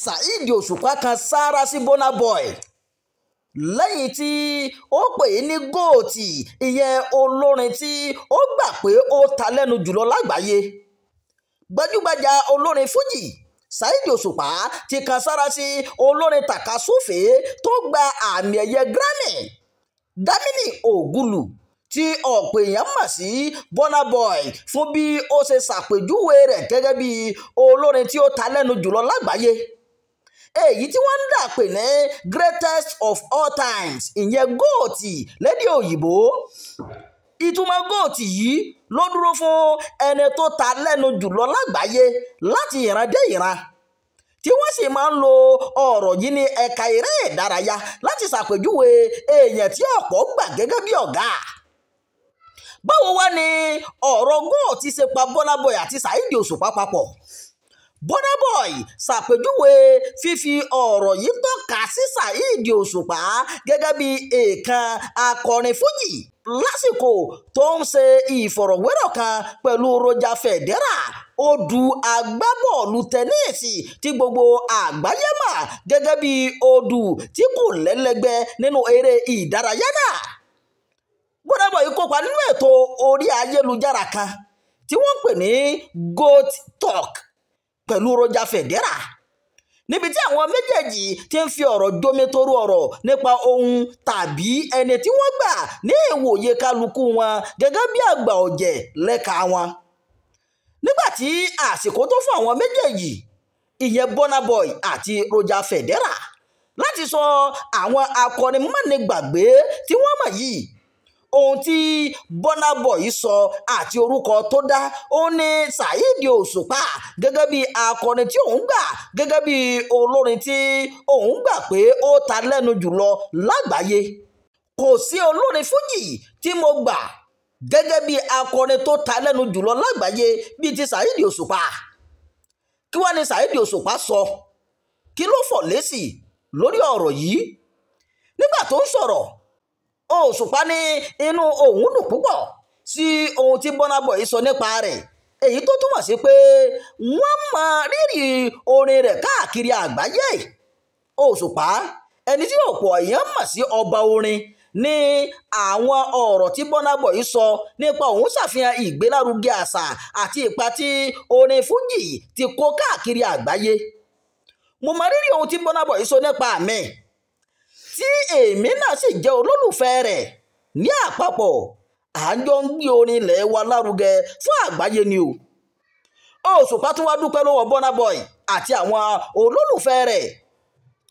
Saheed Òṣùpá kan sáárá sí Burna Boy lẹ́yìn tí ó pè é ní góòtì, ìyẹn olórin tí ó gbà pé ó ta lẹ́nu jùlọ lágbàáyé. Gbajúgbajà olórin fújì Saheed Òṣùpá ti kan sáárá sí olórin tàkasúfè tó gba àmì ẹ̀yẹ Grammy Dámínì Ògúlù tí ọ̀pọ̀ èèyàn mọ̀ sí Burna Boy fún bí ó ṣe ṣàpèjúwe rẹ̀ gẹ́gẹ́ bí olórin tí ó ta lẹ́nu jùlọ lágbàáyé, èyí tí wọ́n ń dà pè ní greatest of all times, ìyẹn góòtì lédè òyìnbó. Ìtumọ̀ góòtì yìí ló dúró fún ẹni tó ta lẹ́nu jùlọ lágbàáyé láti ìran dé ìran, tí wọ́n sì máa ń lo ọ̀rọ̀ yìí ní ẹ̀ka eré ìdárayá láti ṣàpèjúwe èèyàn tí ọ̀pọ̀ gbà gẹ́gẹ́ bí ọ̀gá. Báwo wá ni ọ̀rọ̀ góòtì ṣe pa Burna Boy àti Saheed Òṣùpá papọ̀? Burna Boy ṣàpèjúwe fífi ọ̀rọ̀ yìí tọ́ka sí Saheed Òṣùpá gẹ́gẹ́ bí èèkàn akọrin fújì lásìkò tó ń ṣe ìfọ̀rọ̀wérọ̀ kan pẹ̀lú Roger Federer, odù agbábọ́ọ̀lù tẹ́níìsì tí gbogbo àgbáyé mọ̀ gẹ́gẹ́ bí odù tí kò lẹ́lẹ́gbẹ́ nínú eré ìdárayá náà. Burna Boy kópa nínú ètò orí ayélujára kan tí wọ́n pè ní Goat Talk pẹ̀lú Roger Federer, níbi tí àwọn méjèèjì ti ń fi ọ̀rọ̀ jomitoro ọ̀rọ̀ nípa ohun tàbí ẹni tí wọ́n gbà ní ìwòye kálukú wọn gẹ́gẹ́ bí àgbà ọ̀jẹ̀ lẹ́ka wọn. Nígbà tí àsìkò tó fún àwọn méjèèjì, ìyẹn Burna Boy àti Roger Federer, láti sọ àwọn akọrin mánigbàgbé tí wọ́n mọ̀ yìí, ohun tí Burna Boy sọ àti orúkọ tó dá ó ní Saheed Òṣùpá gẹ́gẹ́ bí akọrin tí òun gbà gẹ́gẹ́ bí olórin tí òun gbà pé ó ta lẹ́nu jùlọ lágbàáyé. Kò sí olórin fújì tí mo gbà gẹ́gẹ́ bí akọrin tó ta lẹ́nu jùlọ lágbàáyé bíi ti Saheed Òṣùpá. Kí wá ní Saheed Òṣùpá sọ? Kí ló fọ̀ lésì lórí ọ̀rọ̀ yìí? Nígbà tó ń sọ̀rọ̀, Òṣùpá ní inú òun dùn púpọ̀ sí ohun tí Burna Boy sọ nípa rẹ̀, èyí tó túmọ̀ sí pé wọ́n mọ rírì orin rẹ̀ káàkiri àgbáyé. Òṣùpá, ẹni tí ọ̀pọ̀ èèyàn mọ̀ sí ọba orin, ní àwọn ọ̀rọ̀ tí Burna Boy sọ nípa òun ṣàfihàn ìgbélárugẹ àṣà àti ipa tí orin fújì ti kó káàkiri àgbáyé. Mo mọ rírì ohun tí Burna Boy sọ nípa mi, tí èmi náà sì jẹ́ olólùfẹ́ rẹ̀. Ní àpapọ̀, à ń jọ ń gbé orin ilẹ̀ wa lárugẹ fún àgbáyé ni o. Òṣùpá tún wá dúpẹ́ lọ́wọ́ Burna Boy àti àwọn olólùfẹ́ rẹ̀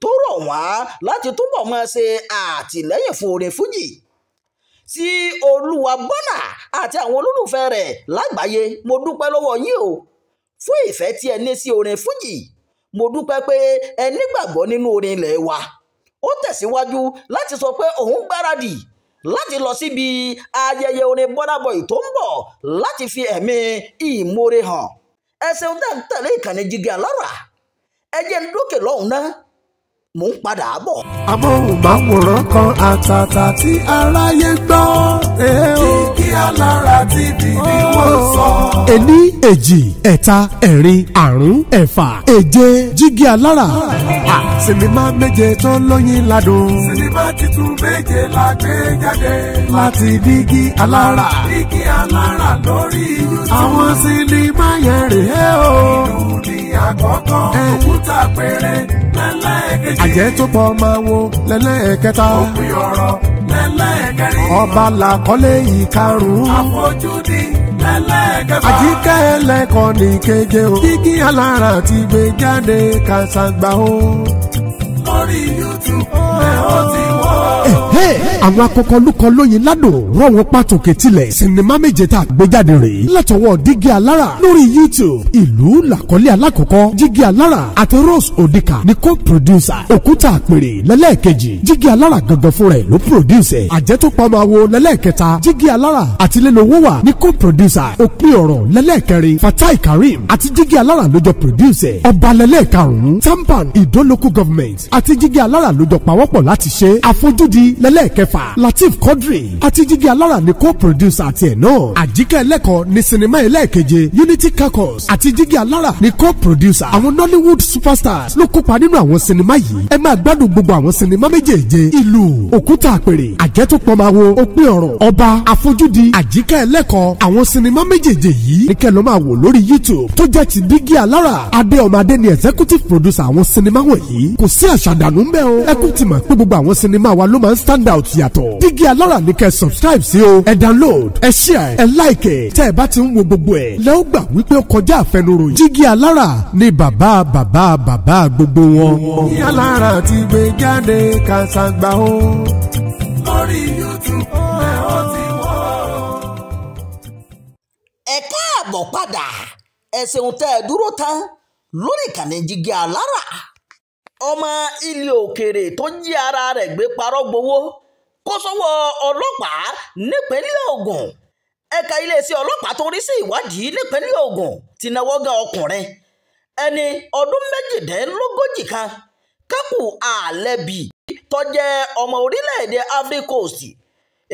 tó rọ̀ wọ́n láti túbọ̀ máa ṣe àtìlẹ́yìn fún orin fújì. Sí Olúwa Burna àti àwọn olólùfẹ́ rẹ̀ lágbàáyé, mo dúpẹ́ lọ́wọ́ yín o fún ìfẹ́ tí ẹ ní sí orin fújì. Mo dúpẹ́ pé ẹ nígbàgbọ́ nínú orin ilẹ̀ wa. Ó tẹ̀síwájú láti sọ pé òun gbáradì láti lọ síbi ayẹyẹ orin Burna Boy tó ń bọ̀ láti fi ẹ̀mí ìmoore hàn. Ẹ ṣeun tẹ́ ń tẹ̀lé ìkànnì Jígí Alára. Ẹ jẹ́ ń dókè lọ́hùn náà, mò ń padà bọ̀. Amóhùnmáwòrán kan àtàtà tí aráyé gbọ́. Jígí Alára TV ni wọ́n sọ. Ení, èjì, ẹ̀ta, ẹ̀rin, àrún, ẹ̀fà, èje, Jígí Alára. Sinimá méje tó lóyin ládùn. Sinimá titun méje la gbé jáde láti Jígí Alára. Jígí Alára lórí YouTube. Àwọn sinimá yẹn rèé o. Ìlú ní àkọ́kọ́, Òkúta Péré lẹ́lẹ́kejì. Àjẹ́ tó pọ̀ máa wo lẹ́lẹ́kẹta. Òpin ọ̀rọ̀ lẹ́lẹ́kẹrin. Ọba làkọ́lé ìkarùn-ún. Àfojúdi lẹ́lẹ́kẹfà. Àjíkẹ́ ẹlẹ́kọ̀ọ́ ní keje o. Jígí Alára ti gbé jáde kàṣàgbà o. Lórí YouTube lẹ́ ó ti wọ́. Àwọn akọkọlùkọ lóyin ládùn rọ̀ wọ́n pàtòkè tilẹ̀ sinimá méje tá a gbé jáde rèé látọwọ́ Jígí Alára lórí YouTube. Ìlú làkọ́lé alákọ̀ọ́kọ́ Jígí Alára àti Rose Odika ní co-producer. Òkúta Àpèrè lẹ́lẹ́kejì Jígí Alára gangan fúnra ẹ̀ ló producer. Àjẹ́ tó pa máa wo lẹ́lẹ́kẹta Jígí Alára àti Lẹ́lọ́wọ́ wà ní co-producer. Òpin ọ̀rọ̀ lẹ́lẹ́kẹrin Fatai Karim àti Jígí Alára ló jọ producer. Ọba lẹ́lẹ́karùn-ún Tampan Ìdó local government àti Jígí Alára ló jọ pawọ́pọ̀ láti ṣe. Àfojúdi ẹlẹ́ẹ̀kẹfà Lateef Quadri àti Jígí Alára ní co-producer àti ẹ̀ náà. Àjíkẹ́ Ẹlẹ́kọ̀ ní sinimá ẹlẹ́ẹ̀keje. Unity Caucus àti Jígí Alára ní co-producer. Àwọn Nollywood superstars ló kópa nínú àwọn sinimá yìí. Ẹ máa gbádùn gbogbo àwọn sinimá méjèèje. Ìlú, Òkúta Àpèrè, Àjẹ́tòpọ̀máwo, Òpin Ọ̀rọ̀, Ọba, Àfojúdi, Àjíkẹ́ Ẹlẹ́kọ̀. Àwọn sinimá méjèèje yìí ní kẹ́ lọ máa wò lórí YouTube tó jẹ́ ti Jígí Alára. Adé Ọmọdé ni executive producer àwọn sinimá wọ̀nyí. Kò sí àṣàdànù ńbẹ̀ o. Ẹ kú ti mọ̀ pé gbogbo àwọn sinimá wa ló máa ń stand out yàtọ̀. Jígí Alára ní kẹ́ subscribe sí o. Ẹ download, ẹ share, ẹ like. Tẹ́ ẹ bá ti ń wo gbogbo ẹ̀ lẹ́ ó gbà wípé ó kọjá àfẹnuròyìn. Jígí Alára ni bàbá gbogbo wọn. Jígí Alára ti gbé jáde Kàṣàgbà o. Lórí YouTube ẹ ó ti wọ́. Ẹ káàbọ̀ padà, ẹ ṣeun tẹ́ ẹ dúró tán lórí ìkànnì Jígí Alára. Ọmọ ilé òkèrè tó jí ara rẹ̀ gbé parọ́ gbowó kó sọ́wọ́ ọlọ́pàá nípínlẹ̀ Ògùn. Ẹ̀ka iléeṣẹ́ ọlọ́pàá tó rí sí ìwádìí nípínlẹ̀ Ògùn ti náwó gan ọkùnrin ẹni ọdún 38 kan Kápù Àlẹ́bì tó jẹ́ ọmọ orílẹ̀-èdè Ivory Coast,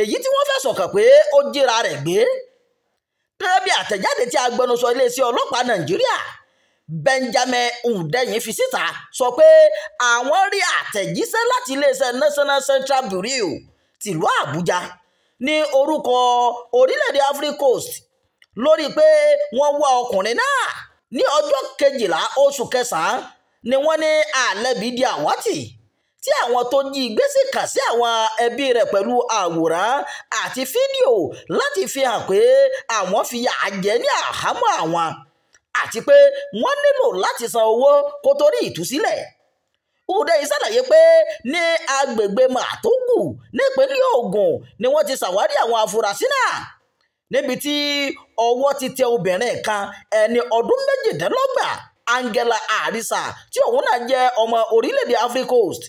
èyí tí wọ́n fẹ̀sùn kàn pé ó jíra rẹ̀ gbé. Gẹ́gẹ́ bí àtẹ̀jáde tí agbẹnusọ iléeṣẹ́ ọlọ́pàá Nàìjíríà Benjamin Hundeyin fi síta sọ pé àwọn rí àtẹ̀jíṣẹ́ láti iléeṣẹ́ National Central Bureau tìlú Àbújá ní orúkọ orílẹ̀-èdè Ivory Coast lórí pé wọ́n wá ọkùnrin náà ní ọjọ́ 12 oṣù kẹsàn-án ni wọ́n ní Àlẹ́bì di àwátì tí àwọn tó jí gbé sì kàn sí àwọn ẹbí rẹ̀ pẹ̀lú àwòrán àti fídíò láti fi hàn pé àwọn fìyà jẹ ní àhámọ́ àwọn àti pé wọ́n nílò láti san owó kó tó rí ìtúsílẹ̀. Hundeyin ṣàlàyé pé ní agbègbè Màtógù nípínlẹ̀ Ògùn ni wọ́n ti ṣàwárí àwọn afurasí náà níbi tí ọwọ́ ti tẹ obìnrin kan ẹni ọdún 28 Angela Arisa tí òun náà jẹ́ ọmọ orílẹ̀-èdè Ivory Coast.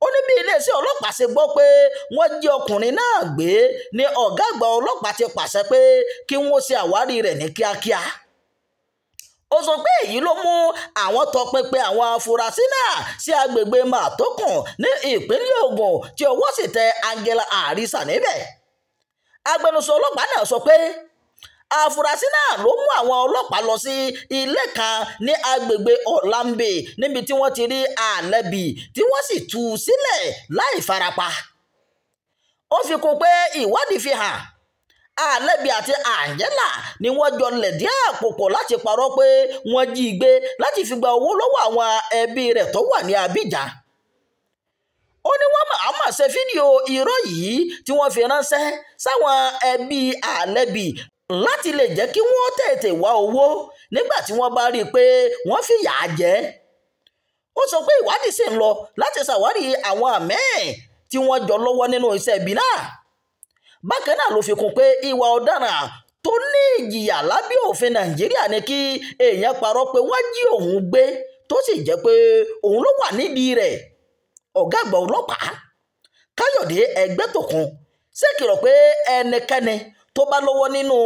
Ó ní bí iléeṣẹ́ ọlọ́pàá ṣe gbọ́ pé wọ́n jí ọkùnrin náà gbé ní ọ̀gá àgbà ọlọ́pàá ti pàṣẹ pé kí wọ́n ṣe àwárí rẹ̀ ní kíákíá. Ó sọ pé èyí ló mú àwọn tọpinpin àwọn afurasí náà sí agbègbè Màtókùn ní ìpínlẹ̀ Ògùn tí ọwọ́ sì tẹ Angela Arisa níbẹ̀. Agbẹnusọ ọlọ́pàá náà sọ pé afurasí náà ló mú àwọn ọlọ́pàá lọ sí ilé kan ní agbègbè Ọ̀làǹbè níbi tí wọ́n ti rí Àlẹ́bì tí wọ́n sì tú u sílẹ̀ láì farapa. Ó fi kún pé ìwádìí fi hàn Àlẹ́bì àti Angela ni wọ́n jọ lẹ̀dí àpò pọ̀ láti parọ́ pé wọ́n jí i gbé láti fi gba owó lọ́wọ́ àwọn ẹbí rẹ̀ tó wà ní Abidjan. Ó ní wọ́n máa ṣe fídíò irọ́ yìí tí wọ́n fi ránṣẹ́ sáwọn ẹbí Àlẹ́bì láti lè jẹ́ kí wọ́n tètè wá owó nígbà tí wọ́n bá rí i pé wọ́n fìyà jẹ. Ó sọ pé ìwádìí sì ń lọ láti ṣàwárí àwọn àmẹ́ẹ̀ tí wọ́n jọ lọ́wọ́ nínú iṣẹ́ ibi náà. Bákan náà ló fi kún pé ìwà ọ̀daràn tó ní ìjìyà lábẹ́ òfin Nàìjíríà ni kí èèyàn parọ́ pé wọ́n jí òun gbé tó sì jẹ́ pé òun ló wà nídìí rẹ̀. Ọ̀gá àgbà ọlọ́pàá Káyọ̀dé Ẹgbẹ́tòkun ṣèkìlọ̀ pé ẹnikẹ́ni tó bá lọ́wọ́ nínú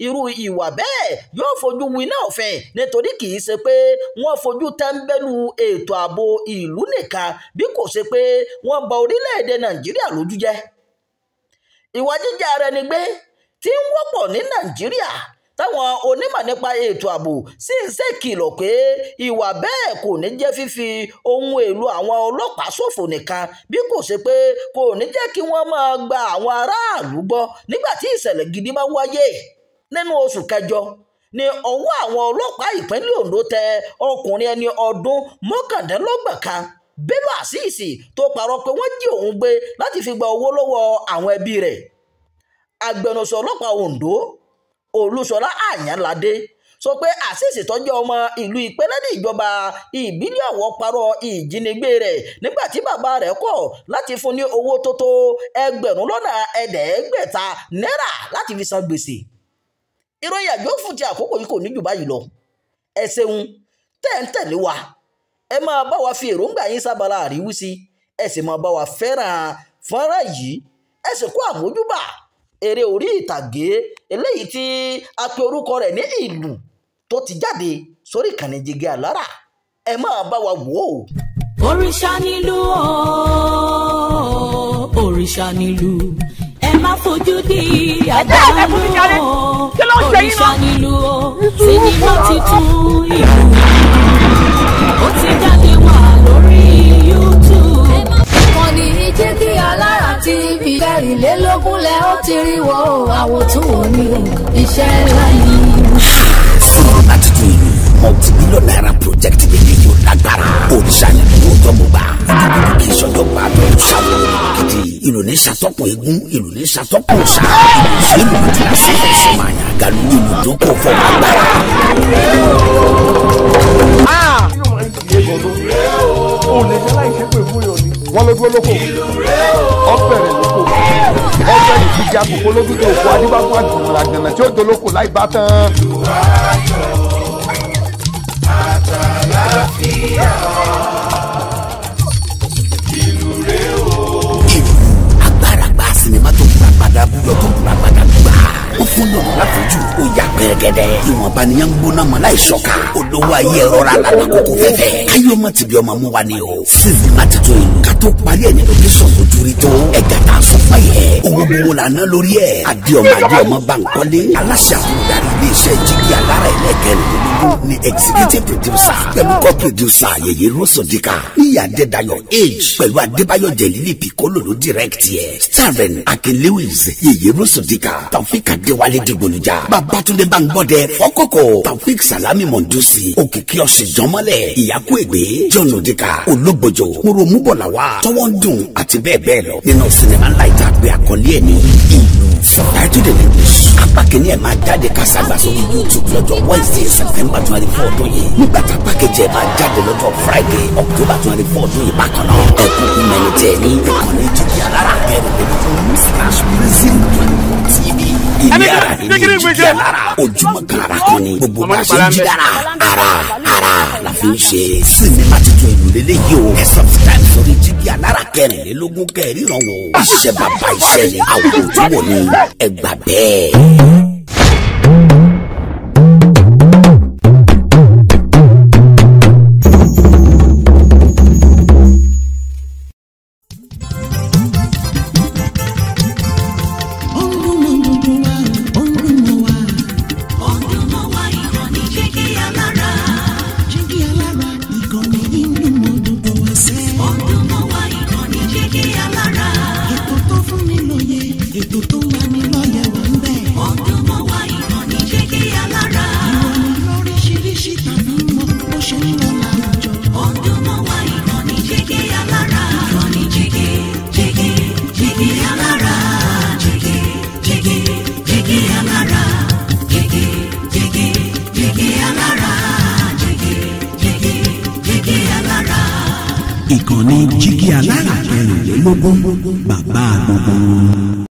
irú ìwà bẹ́ẹ̀ yóò fojú winá òfin nítorí kì í ṣe pé wọ́n fojú tẹ́ńbẹ́lú ètò ààbò ìlú nìkan bí kò ṣe pé wọ́n bà orílẹ̀-èdè Nàìjíríà lójú jẹ́. Ìwà jíjà ara ẹni gbé tí ń wọ́pọ̀ ní Nàìjíríà táwọn onímọ̀ nípa ètò ààbò sì ń ṣèkìlọ̀ pé ìwà bẹ́ẹ̀ kò ní jẹ́ fífi ohun èlò àwọn ọlọ́pàá ṣòfò nìkan bí kò ṣe pé kò ní jẹ́ kí wọ́n máa gba àwọn aráàlú gbọ́ nígbà tí ìṣẹ̀lẹ̀ gidi bá wáyé. Nínú oṣù kẹjọ ni ọwọ́ àwọn ọlọ́pàá ìpínlẹ̀ Ondo tẹ ọkùnrin ẹni ọdún 29 kan Bello Asisi tó parọ́ pé wọ́n jí òun gbé láti fi gba owó lọ́wọ́ àwọn ẹbí rẹ̀. Agbẹnusọ ọlọ́pàá Ondo Olúṣọlá Àyànládé sọ pé Asisi tó jẹ́ ọmọ ìlú Ìpẹ́lẹ́ ní ìjọba ìbílẹ̀ Ọ̀wọ̀ parọ́ ìjínigbé rẹ̀ nígbà tí bàbá rẹ̀ kọ̀ láti fún ní owó tó tó 500 náírà láti fi san gbèsè. Ìròyìn àjọ fún ti àkókò yìí kò ní jù báyìí lọ. Ẹ ṣeun tẹ́ ń tẹ̀lé wa. Ẹ máa bá wa fi èròǹgbà yín sábàlá àríwísí, ẹ sì máa bá wa fẹ́ràn fọ́nrán yìí, ẹ sì kó àmójúbà eré orí ìtàgé eléyìí tí a pe orúkọ rẹ̀ ní Ìlú tó ti jáde sórí ìkànnì Jígí Alára. Ẹ máa bá wa wò ó. Òrìṣà nílùú o. òrìṣà nílùú ẹ má fojú di àdánù òrìṣà nílùú sinimá titun ìlú ó ti jáde wá lórí YouTube. ìkànnì Jígí Alára TV kẹrìnlélógún lẹ ó ti rí wo àwòtúnwò ní iṣẹ́ ńlá yìí. sinimá titun ìlú multi-billion naira project lèyí yóò lágbára òrìṣà yẹn ló tọ́ mọ́ gbà kí sọ́jọ́ gbà tó ṣàwọn gidi ìròyìn ṣàtọ́kùn eégún ìròyìn ṣàtọ́kùn ṣá ìlú ìdílé sí ẹ̀sìn máyà galu ìlú tó kọ̀ fọ́ agbára. o lè jẹ́ láì ṣe pé fún yọ̀ ni wọ́n ló dúró lóko ọ̀bẹ̀rẹ̀ lóko ọ̀bẹ̀rẹ̀ ìdíje àkókò lójú tó kó adébáfún àjùmọ̀ àjànà tí ó dolóko láì bá tán. agbára gba sinimá tó gbà padà búlọ̀ tó gbà padà gbà ó fún lọ́nà láfojú ó yà pẹ́rẹ́gẹ́dẹ́ ìwọ̀nba nìyẹn ń gbóná mọ́ láì ṣọ́ka olówó ayé ẹ̀rọ ra lálákòókò fẹ́fẹ́ káyọ̀ mọ́ tìbí ọmọ mú wa ni o sinimá titun ìlú ká tó parí ẹ̀ ní lókẹ́sọ̀n tó júrí tó ẹ̀gá tá a fún fáyẹ̀ owó gbowó la ná lórí ẹ̀ adé ọmọ Bánkọ́lé aláṣẹ àbúdarí iléeṣẹ́ Jígí Alára ẹlẹ́gẹ̀rún ni executive producer pẹ̀lú co-producer Yèyé Rósòdìkà níyà Adédayọ̀ age pẹ̀lú Adébáyọ̀ Jẹ̀lílì Piccolo ló direct yẹ starring Akin Lewis Yèyé Rósòdìkà Taofik Adéwálé Dìgbòlùjà Babátúndé Báńgbọ́dẹ Fọ́kọ́kọ́ Taofik Salami Mondusi Òkìkí Ọ̀ṣìjọ́mọ́lẹ̀ Ìyákú Ègbé John Odika Ológbòjò Muromúbọ̀làwà Tọ́wọ́ ń dùn àti bẹ́ẹ̀ bẹ́ẹ̀ lọ nínú sinimá ńlá ìta àgbẹ̀ àkọlé ẹ̀ ní ìlú subtitled in English apá kìíní ẹ̀ máa jáde kásàgbà sórí YouTube lọ́jọ́ Wednesday September 24 ọdún yìí nígbà tá apá kejì ẹ̀ máa jáde lọ́jọ́ Friday October 24 ọdún yìí bákan náà ẹ̀kú mẹ́rin tẹ̀ ní ìkànnì Jígí Alára /prison TV ilé ara ní Jígí Alára ojúmọ́ kára kan ní gbogbo bá ṣe jí dára ara la fi ń ṣe sinimá titun ìlú lélẹ́yìí o ẹ̀ subscribe sórí Jígí Alára kẹrìnlélógún kẹrìnrán wo iṣẹ́ bàbá iṣẹ́ ni àwòrán tó wọ̀ ní ẹgbà bẹ́ẹ̀. ìkànnì Jígí Alára kẹrìnlélógún bàbá gbogbo.